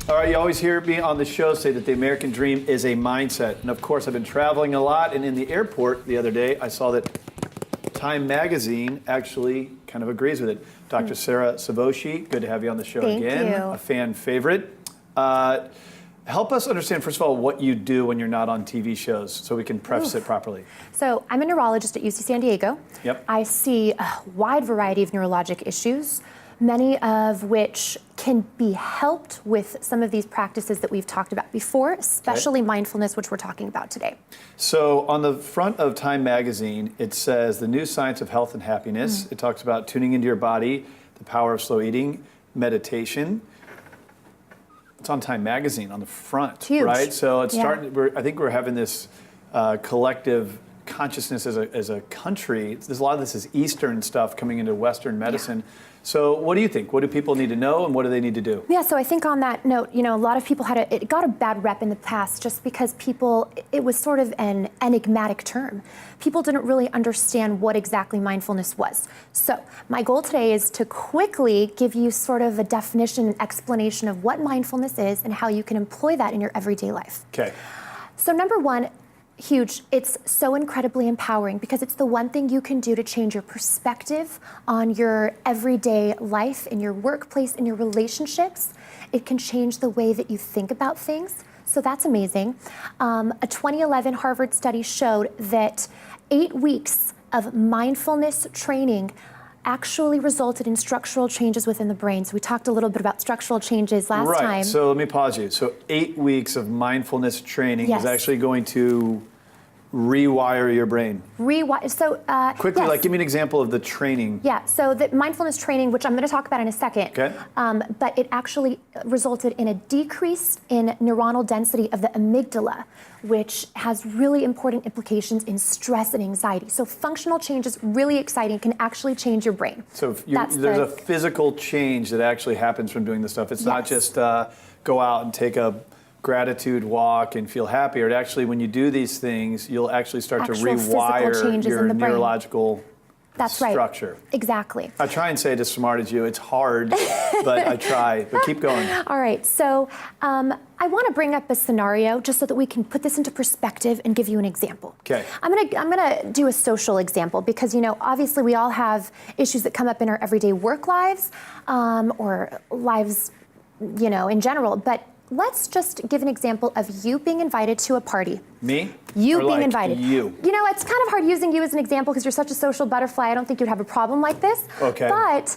All right, you always hear me on the show say that the American dream is a mindset. And of course, I've been traveling a lot, and in the airport the other day, I saw that Time magazine actually kind of agrees with it. Dr. Sara Siavoshi, good to have you on the show again. Thank you. A fan favorite. Help us understand, first of all, what you do when you're not on TV shows so we can preface it properly. So I'm a neurologist at UC San Diego. Yep. I see a wide variety of neurologic issues, many of which can be helped with some of these practices that we've talked about before, especially mindfulness, which we're talking about today. So on the front of Time magazine, it says the new science of health and happiness. It talks about tuning into your body, the power of slow eating, meditation. It's on Time magazine on the front, huge. Right? So it's starting. I think we're having this collective consciousness as a country. There's a lot of this is Eastern stuff coming into Western medicine. Yeah. So what do you think? What do people need to know, and what do they need to do? Yeah, so I think on that note, a lot of people it got a bad rep in the past just because it was sort of an enigmatic term. People didn't really understand what exactly mindfulness was. So my goal today is to quickly give you sort of a definition and explanation of what mindfulness is and how you can employ that in your everyday life. Okay. So number one, huge. It's so incredibly empowering because it's the one thing you can do to change your perspective on your everyday life, in your workplace, in your relationships. It can change the way that you think about things. So that's amazing. A 2011 Harvard study showed that 8 weeks of mindfulness training actually resulted in structural changes within the brain. So we talked a little bit about structural changes last time. Right, so let me pause you. So 8 weeks of mindfulness training is actually going to rewire your brain. So quickly, like give me an example of the training. Yeah, so the mindfulness training, which I'm going to talk about in a second, but it actually resulted in a decrease in neuronal density of the amygdala, which has really important implications in stress and anxiety. So functional changes, really exciting, can actually change your brain. So there's a physical change that actually happens from doing this stuff. It's not just go out and take a gratitude walk and feel happier. It actually, when you do these things, you'll actually start to rewire your neurological structure. Exactly. I try and say it as smart as you. It's hard, but I try. But keep going. All right. So I want to bring up a scenario just so that we can put this into perspective and give you an example. Okay. I'm gonna do a social example because obviously we all have issues that come up in our everyday work lives or lives in general. But let's just give an example of you being invited to a party. Me? You or being invited. You. It's kind of hard using you as an example because you're such a social butterfly. I don't think you'd have a problem like this. Okay. But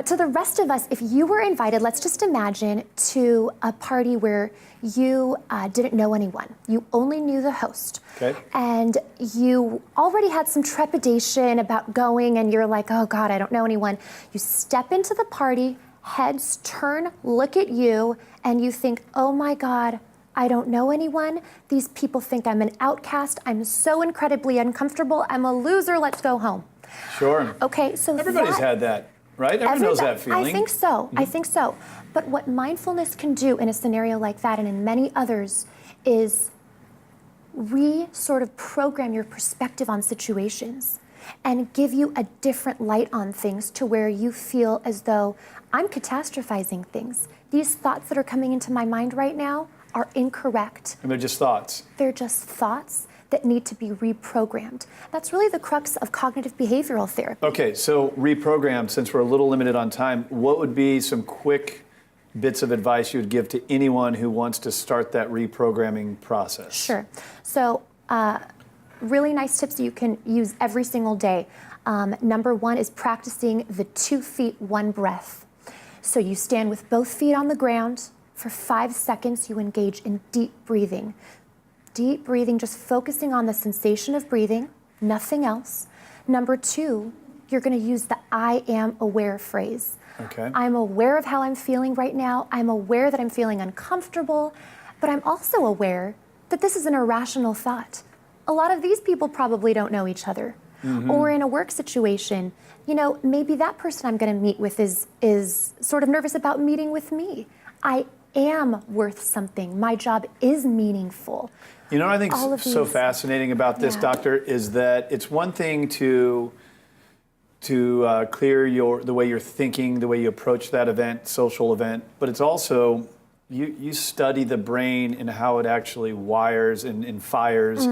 to the rest of us, if you were invited, let's just imagine to a party where you didn't know anyone. You only knew the host. Okay. And you already had some trepidation about going and you're like, oh God, I don't know anyone. You step into the party, heads turn, look at you, and you think, oh my God, I don't know anyone. These people think I'm an outcast. I'm so incredibly uncomfortable. I'm a loser. Let's go home. Sure. Okay, so everybody's had that, right? Everyone knows that feeling. I think so. I think so. But what mindfulness can do in a scenario like that and in many others is sort of program your perspective on situations and give you a different light on things to where you feel as though I'm catastrophizing things. These thoughts that are coming into my mind right now are incorrect. And they're just thoughts. They're just thoughts that need to be reprogrammed. That's really the crux of cognitive behavioral therapy. Okay, so reprogram, since we're a little limited on time, what would be some quick bits of advice you would give to anyone who wants to start that reprogramming process? Sure. So really nice tips that you can use every single day. Number one is practicing the 2 feet, 1 breath. So you stand with both feet on the ground. For 5 seconds, you engage in deep breathing. Deep breathing, just focusing on the sensation of breathing, nothing else. Number 2, you're going to use the I am aware phrase. Okay. I'm aware of how I'm feeling right now. I'm aware that I'm feeling uncomfortable, but I'm also aware that this is an irrational thought. A lot of these people probably don't know each other. Or in a work situation, maybe that person I'm going to meet with is sort of nervous about meeting with me. I am worth something. My job is meaningful. What I think is so fascinating about this, Doctor, is that it's one thing to clear the way you're thinking, the way you approach that event, social event, but it's also you study the brain and how it actually wires and fires.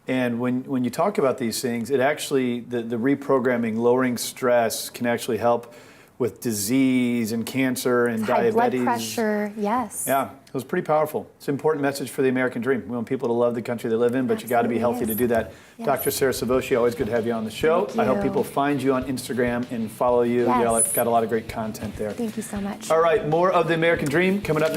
And when you talk about these things, it actually, the reprogramming, lowering stress can actually help with disease and cancer and High diabetes. blood pressure, yes. Yeah, it was pretty powerful. It's an important message for the American dream. We want people to love the country they live in, but you got to be healthy to do that. Yes. Dr. Sara Siavoshi, always good to have you on the show. Thank I hope you. people find you on Instagram and follow you. Yes. You got a lot of great content there. Thank you so much. All right, more of the American dream coming up next.